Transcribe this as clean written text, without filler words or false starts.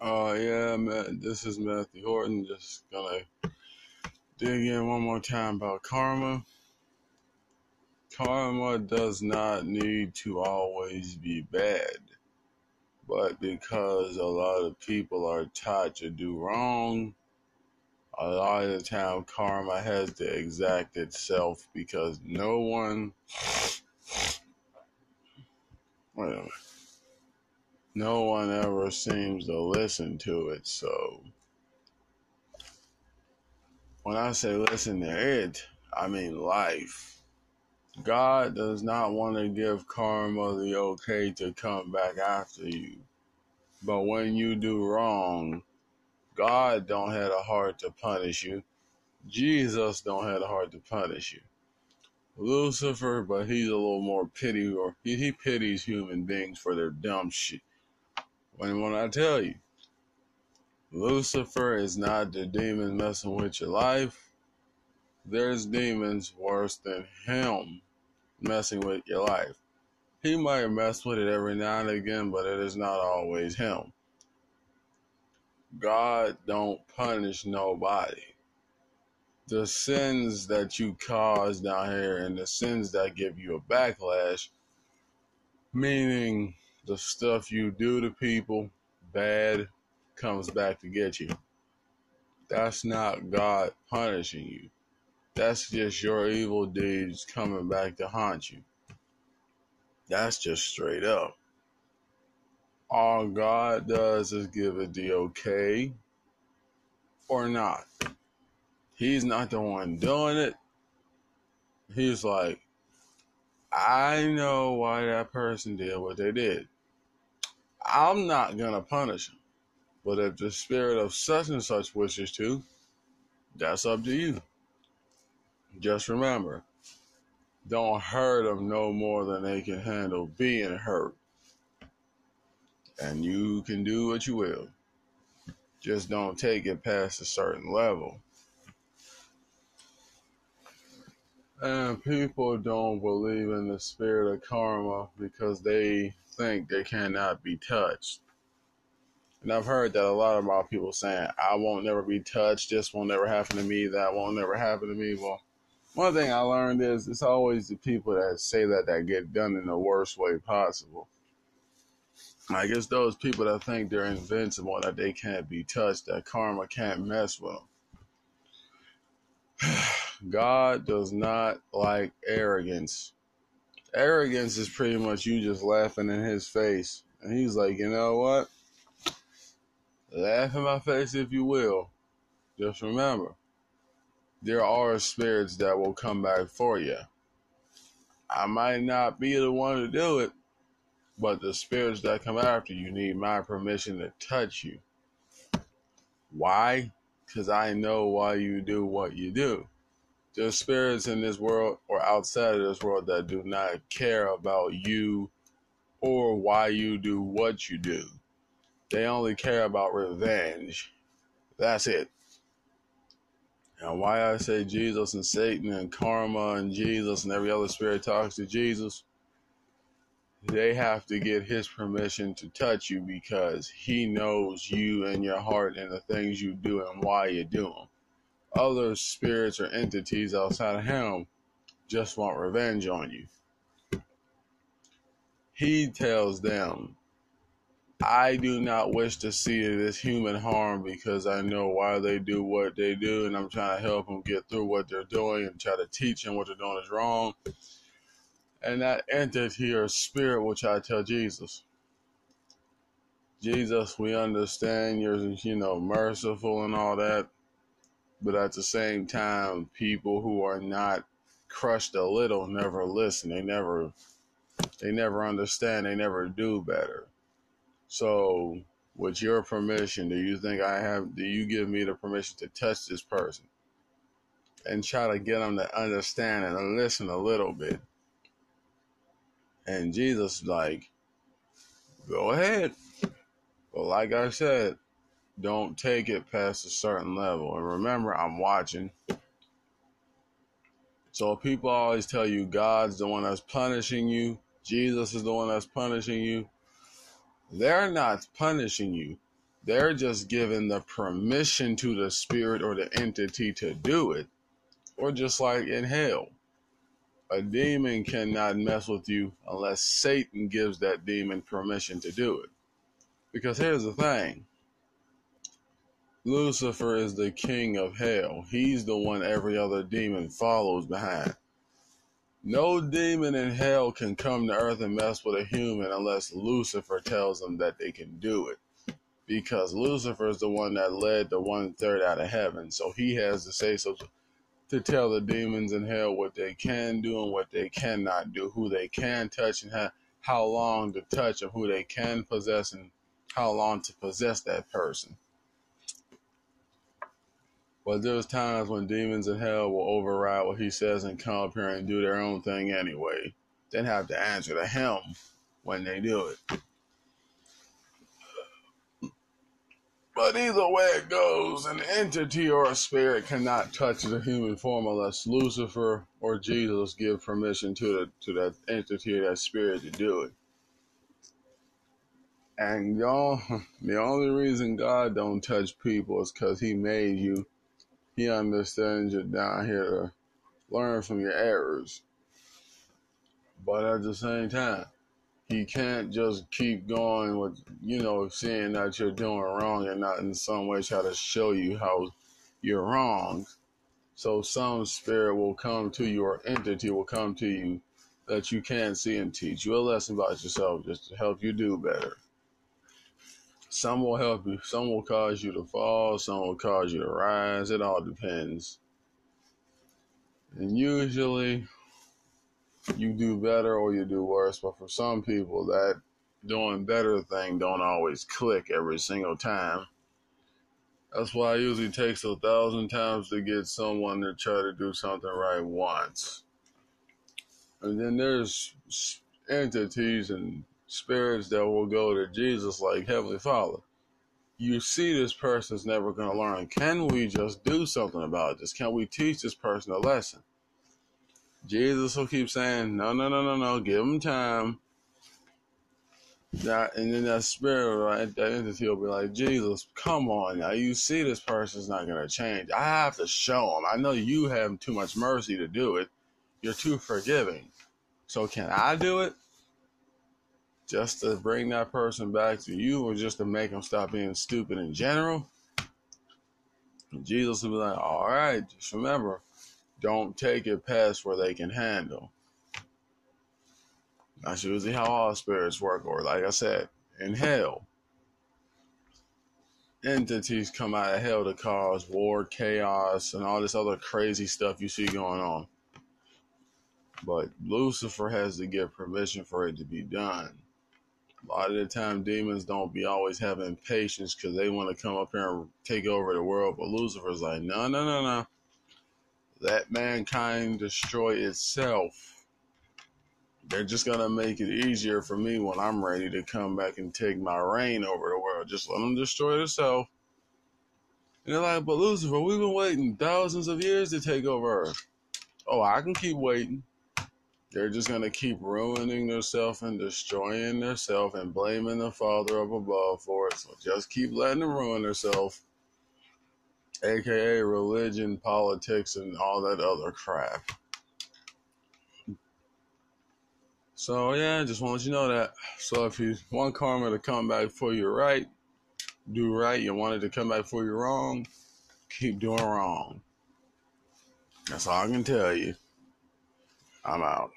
Yeah, man, this is Matthew Horton. Just gonna dig in one more time about karma. Karma does not need to always be bad, but because a lot of people are taught to do wrong, a lot of the time karma has to exact itself because well, no one ever seems to listen to it. So when I say listen to it, I mean life. God does not want to give karma the okay to come back after you. But when you do wrong, God don't have a heart to punish you. Jesus don't have a heart to punish you. Lucifer, but he's a little more pity, or he pities human beings for their dumb shit. When I tell you, Lucifer is not the demon messing with your life. There's demons worse than him messing with your life. He might mess with it every now and again, but it is not always him. God don't punish nobody. The sins that you cause down here and the sins that give you a backlash, meaning the stuff you do to people, bad, comes back to get you. That's not God punishing you. That's just your evil deeds coming back to haunt you. That's just straight up. All God does is give it the okay or not. He's not the one doing it. He's like, I know why that person did what they did. I'm not going to punish them. But if the spirit of such and such wishes to, that's up to you. Just remember, don't hurt them no more than they can handle being hurt. And you can do what you will. Just don't take it past a certain level. And people don't believe in the spirit of karma because they think they cannot be touched. And I've heard that a lot of our people saying, I won't never be touched, this won't never happen to me, that won't never happen to me. Well, one thing I learned is it's always the people that say that get done in the worst way possible. Like it's those people that think they're invincible, that they can't be touched, that karma can't mess with them. God does not like arrogance. Arrogance is pretty much you just laughing in his face. And he's like, you know what? Laugh in my face if you will. Just remember, there are spirits that will come back for you. I might not be the one to do it, but the spirits that come after you need my permission to touch you. Why? Because I know why you do what you do. There's spirits in this world or outside of this world that do not care about you or why you do what you do. They only care about revenge. That's it. And why I say Jesus and Satan and karma and Jesus and every other spirit talks to Jesus, they have to get his permission to touch you because he knows you and your heart and the things you do and why you do them. Other spirits or entities outside of him just want revenge on you. He tells them, I do not wish to see this human harm because I know why they do what they do, and I'm trying to help them get through what they're doing and try to teach them what they're doing is wrong. And that entity or spirit, which I tell Jesus, we understand you're, merciful and all that, but at the same time, people who are not crushed a little never listen. They never understand. They never do better. So, with your permission, do you give me the permission to touch this person and try to get them to understand and listen a little bit? And Jesus is like, go ahead. But like I said, don't take it past a certain level. And remember, I'm watching. So people always tell you God's the one that's punishing you. Jesus is the one that's punishing you. They're not punishing you. They're just giving the permission to the spirit or the entity to do it. Or just like in hell, a demon cannot mess with you unless Satan gives that demon permission to do it. Because here's the thing. Lucifer is the king of hell. He's the one every other demon follows behind. No demon in hell can come to earth and mess with a human unless Lucifer tells them that they can do it. Because Lucifer is the one that led the 1/3 out of heaven. So he has to say so to tell the demons in hell what they can do and what they cannot do, who they can touch and how long to touch, and who they can possess and how long to possess that person. But there's times when demons in hell will override what he says and come up here and do their own thing anyway. Then have to answer to him when they do it. But either way it goes, an entity or a spirit cannot touch the human form unless Lucifer or Jesus give permission to that entity or that spirit to do it. And y'all, the only reason God don't touch people is because he made you. He understands you're down here to learn from your errors. But at the same time, he can't just keep going with, seeing that you're doing wrong and not in some way try to show you how you're wrong. So some spirit will come to you or entity will come to you that you can't see and teach you a lesson about yourself just to help you do better. Some will help you. Some will cause you to fall. Some will cause you to rise. It all depends. And usually you do better or you do worse. But for some people, that doing better thing don't always click every single time. That's why it usually takes 1,000 times to get someone to try to do something right once. And then there's entities and spirits that will go to Jesus like, Heavenly Father, you see this person's never going to learn. Can we just do something about this? Can we teach this person a lesson? Jesus will keep saying, no, give them time. And then that spirit, right, that entity will be like, Jesus, come on now. You see this person's not going to change. I have to show them. I know you have too much mercy to do it. You're too forgiving. So can I do it? Just to bring that person back to you, or just to make them stop being stupid in general? And Jesus will be like, all right, just remember, don't take it past where they can handle. That's usually how all spirits work. Or like I said, in hell, entities come out of hell to cause war, chaos, and all this other crazy stuff you see going on. But Lucifer has to give permission for it to be done. A lot of the time, demons don't be always having patience because they want to come up here and take over the world. But Lucifer's like, no. Let mankind destroy itself. They're just going to make it easier for me when I'm ready to come back and take my reign over the world. Just let them destroy themselves. And they're like, but Lucifer, we've been waiting thousands of years to take over Earth. Oh, I can keep waiting. They're just going to keep ruining themselves and destroying themselves and blaming the Father up above for it. So just keep letting them ruin themselves. AKA religion, politics, and all that other crap. So yeah, just want to let you know that. So if you want karma to come back for you right, do right. You want it to come back for you wrong, keep doing wrong. That's all I can tell you. I'm out.